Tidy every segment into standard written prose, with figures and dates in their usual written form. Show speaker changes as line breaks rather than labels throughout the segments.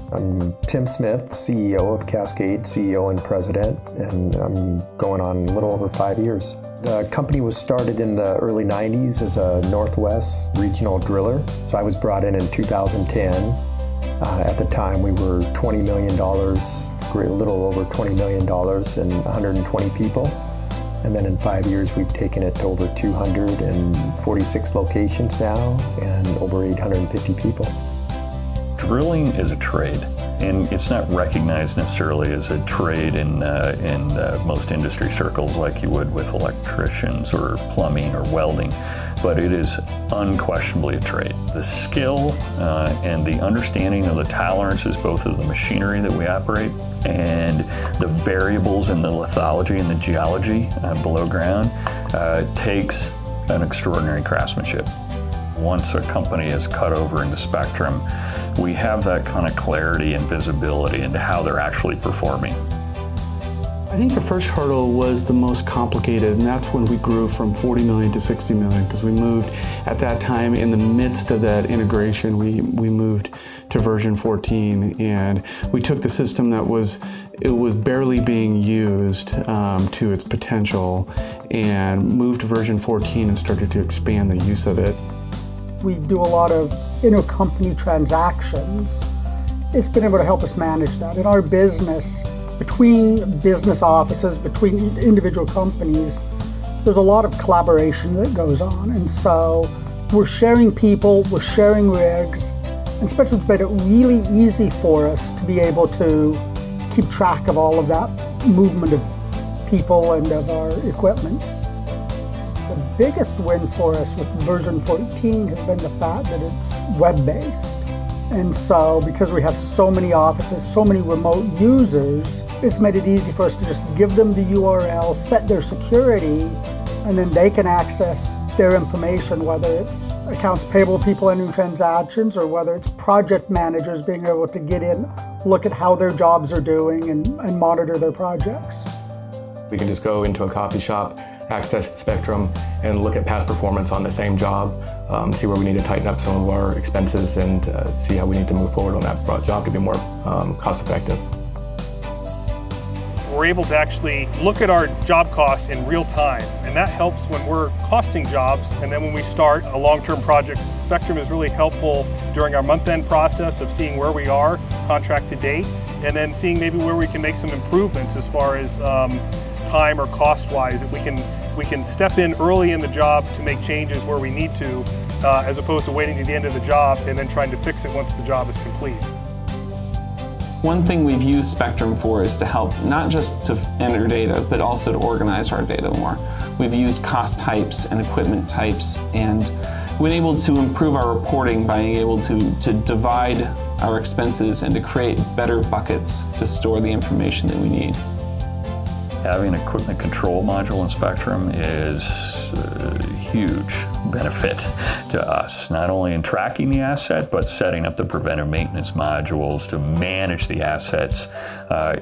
I'm Tim Smith, CEO of Cascade, CEO and president, and I'm going on a little over 5 years. The company was started in the early 90s as a Northwest regional driller. So I was brought in 2010. At the time, we were $20 million, a little over $20 million and 120 people. And then in 5 years, we've taken it to over 246 locations now and over 850 people.
Drilling is a trade, and it's not recognized necessarily as a trade in most industry circles like you would with electricians or plumbing or welding, but it is unquestionably a trade. The skill and the understanding of the tolerances, both of the machinery that we operate and the variables in the lithology and the geology below ground takes an extraordinary craftsmanship. Once a company is cut over into Spectrum, we have that kind of clarity and visibility into how they're actually performing.
I think the first hurdle was the most complicated, and that's when we grew from 40 million to 60 million, because we moved at that time in the midst of that integration. We moved to version 14, and we took the system that was barely being used to its potential and moved to version 14 and started to expand the use of it.
We do a lot of intercompany transactions. It's been able to help us manage that. In our business, between business offices, between individual companies, there's a lot of collaboration that goes on. And so we're sharing people, we're sharing rigs, and Spectrum's made it really easy for us to be able to keep track of all of that movement of people and of our equipment. The biggest win for us with version 14 has been the fact that it's web-based. And so because we have so many offices, so many remote users, it's made it easy for us to just give them the URL, set their security, and then they can access their information, whether it's accounts payable people entering transactions or whether it's project managers being able to get in, look at how their jobs are doing and monitor their projects.
We can just go into a coffee shop, access the Spectrum, and look at past performance on the same job, see where we need to tighten up some of our expenses and see how we need to move forward on that job to be more cost effective.
We're able to actually look at our job costs in real time, and that helps when we're costing jobs, and then when we start a long-term project. Spectrum is really helpful during our month-end process of seeing where we are, contract to date, and then seeing maybe where we can make some improvements as far as time or cost-wise, that we can step in early in the job to make changes where we need to, as opposed to waiting to the end of the job and then trying to fix it once the job is complete.
One thing we've used Spectrum for is to help not just to enter data, but also to organize our data more. We've used cost types and equipment types, and we've been able to improve our reporting by being able to divide our expenses and to create better buckets to store the information that we need.
Having an equipment control module in Spectrum is a huge benefit to us, not only in tracking the asset, but setting up the preventive maintenance modules to manage the assets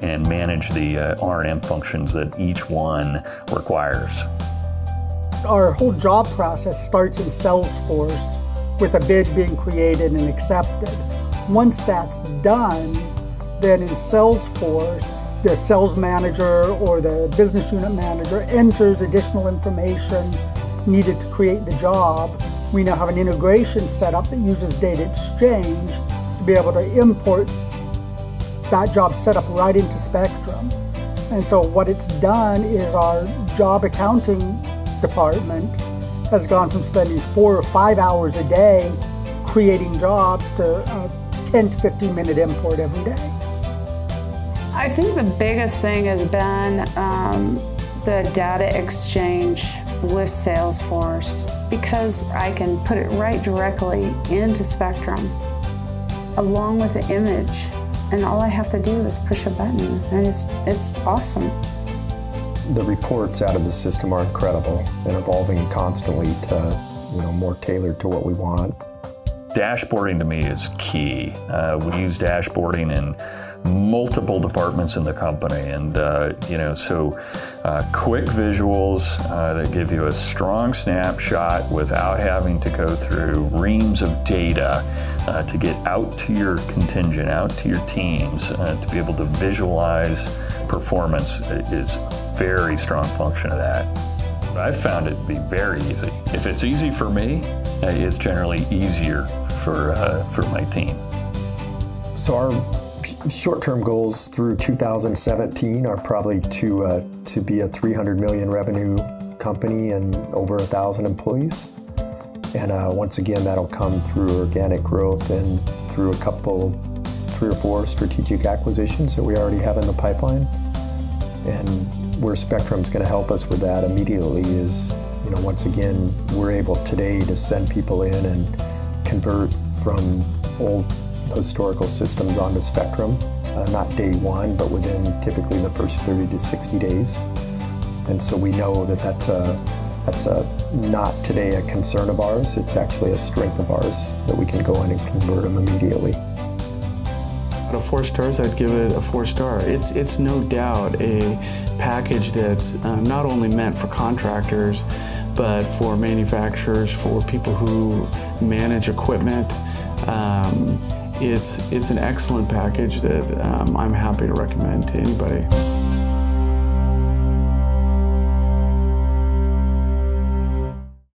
and manage the R&M functions that each one requires.
Our whole job process starts in Salesforce with a bid being created and accepted. Once that's done, then in Salesforce, the sales manager or the business unit manager enters additional information needed to create the job. We now have an integration set up that uses data exchange to be able to import that job setup right into Spectrum. And so what it's done is our job accounting department has gone from spending 4 or 5 hours a day creating jobs to a 10 to 15 minute import every day.
I think the biggest thing has been the data exchange with Salesforce, because I can put it right directly into Spectrum along with the image, and all I have to do is push a button, and it's awesome.
The reports out of the system are incredible and evolving constantly to, more tailored to what we want.
Dashboarding to me is key. We use dashboarding in multiple departments in the company, and quick visuals that give you a strong snapshot without having to go through reams of data to get out to your contingent, out to your teams, to be able to visualize performance is a very strong function of that. I've found it to be very easy. If it's easy for me, it's generally easier for my team.
So our short-term goals through 2017 are probably to be a 300 million revenue company and over 1,000 employees. And once again, that'll come through organic growth and through 3 or 4 strategic acquisitions that we already have in the pipeline. And where Spectrum's going to help us with that immediately is, once again, we're able today to send people in and convert from old historical systems onto Spectrum, not day one, but within typically the first 30 to 60 days. And so we know that that's not today a concern of ours. It's actually a strength of ours that we can go in and convert them immediately.
Out of 4 stars, I'd give it a 4-star. It's no doubt a package that's not only meant for contractors, but for manufacturers, for people who manage equipment. It's an excellent package that I'm happy to recommend to anybody.